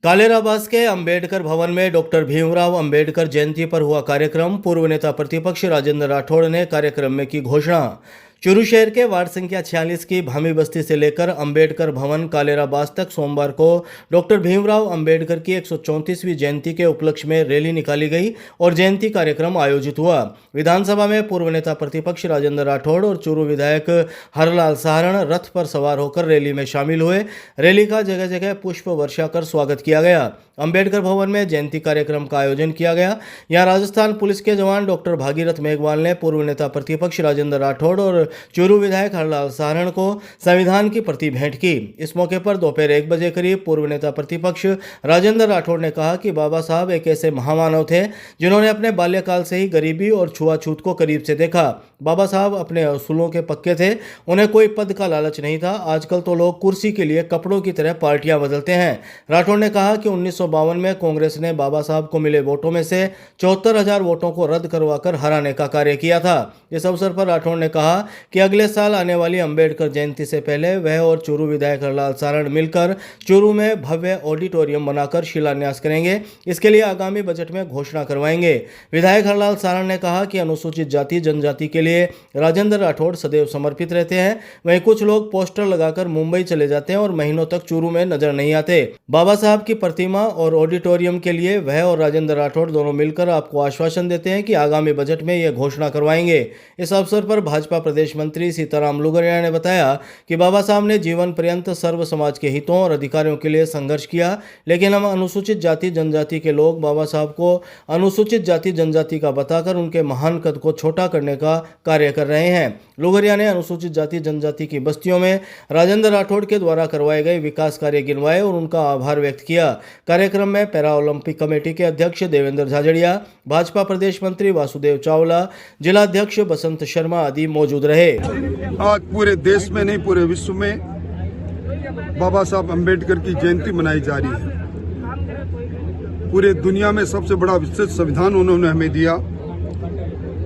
कालेराबाद के अंबेडकर भवन में डॉक्टर भीमराव अंबेडकर जयंती पर हुआ कार्यक्रम। पूर्व नेता प्रतिपक्ष राजेंद्र राठौड़ ने कार्यक्रम में की घोषणा। चूरू शहर के वार्ड संख्या 46 की भामी बस्ती से लेकर अंबेडकर भवन कालेराबाद तक सोमवार को डॉक्टर भीमराव अंबेडकर की 134वीं जयंती के उपलक्ष्य में रैली निकाली गई और जयंती कार्यक्रम आयोजित हुआ। विधानसभा में पूर्व नेता प्रतिपक्ष राजेंद्र राठौड़ और चूरू विधायक हरलाल साहरण रथ पर सवार होकर रैली में शामिल हुए। रैली का जगह जगह पुष्प वर्षा कर स्वागत किया गया। अंबेडकर भवन में जयंती कार्यक्रम का आयोजन किया गया। यहाँ राजस्थान पुलिस के जवान डॉक्टर भागीरथ मेघवाल ने पूर्व नेता प्रतिपक्ष राजेंद्र राठौड़ और चूरू विधायक हरलाल साहरण को संविधान की प्रति भेंट की। इस मौके पर दोपहर 1 बजे करीब पूर्व नेता प्रतिपक्ष राजेंद्र राठौड़ ने कहा कि बाबा साहब एक ऐसे महामानव थे जिन्होंने अपने बाल्यकाल से ही गरीबी और छुआछूत को करीब से देखा। बाबा साहब अपने असूलों के पक्के थे, उन्हें कोई पद का लालच नहीं था। आजकल तो लोग कुर्सी के लिए कपड़ों की तरह पार्टियां बदलते हैं। राठौड़ ने कहा कि 1952 में कांग्रेस ने बाबा साहब को मिले वोटों में से 74,000 वोटों को रद्द करवाकर हराने का कार्य किया था। इस अवसर पर राठौड़ ने कहा कि अगले साल आने वाली अंबेडकर जयंती से पहले वह और चूरू विधायक हरलाल साहरण मिलकर चूरू में भव्य ऑडिटोरियम बनाकर शिलान्यास करेंगे। इसके लिए आगामी बजट में घोषणा करवाएंगे। विधायक हरलाल साहरण ने कहा कि अनुसूचित जाति जनजाति के लिए राजेंद्र राठौड़ सदैव समर्पित रहते हैं। वहीं कुछ लोग पोस्टर लगाकर मुंबई चले जाते हैं और महीनों तक चूरू में नजर नहीं आते। बाबा साहब की प्रतिमा और ऑडिटोरियम के लिए वह और राजेंद्र राठौड़ दोनों मिलकर आपको आश्वासन देते हैं कि आगामी बजट में यह घोषणा करवाएंगे। इस अवसर पर भाजपा प्रदेश मंत्री सीताराम लुगरिया ने बताया कि बाबा साहब ने जीवन पर्यंत सर्व समाज के हितों और अधिकारों के लिए संघर्ष किया, लेकिन हम अनुसूचित जाति जनजाति के लोग बाबा साहब को अनुसूचित जाति जनजाति का बताकर उनके महान कद को छोटा करने का कार्य कर रहे हैं। लुगरिया ने अनुसूचित जाति जनजाति की बस्तियों में राजेंद्र राठौड़ के द्वारा करवाए गए विकास कार्य गिनवाए और उनका आभार व्यक्त किया। कार्यक्रम में पैरा ओलंपिक कमेटी के अध्यक्ष देवेंद्र झाझड़िया, भाजपा प्रदेश मंत्री वासुदेव चावला, जिला अध्यक्ष बसंत शर्मा आदि मौजूद रहे। आज पूरे देश में नहीं पूरे विश्व में बाबा साहब अंबेडकर की जयंती मनाई जा रही है। पूरे दुनिया में सबसे बड़ा विस्तृत संविधान उन्होंने हमें दिया।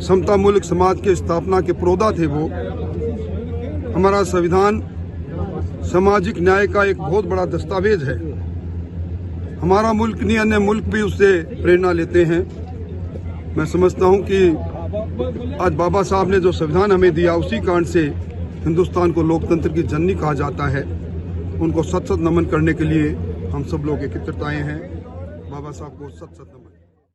समता मूलक समाज के स्थापना के प्रोदा थे वो। हमारा संविधान सामाजिक न्याय का एक बहुत बड़ा दस्तावेज है। हमारा मुल्क नहीं, अन्य मुल्क भी उससे प्रेरणा लेते हैं। मैं समझता हूं कि आज बाबा साहब ने जो संविधान हमें दिया, उसी कारण से हिंदुस्तान को लोकतंत्र की जननी कहा जाता है। उनको सत सत नमन करने के लिए हम सब लोग एकत्रित आए हैं। बाबा साहब को सत सत नमन।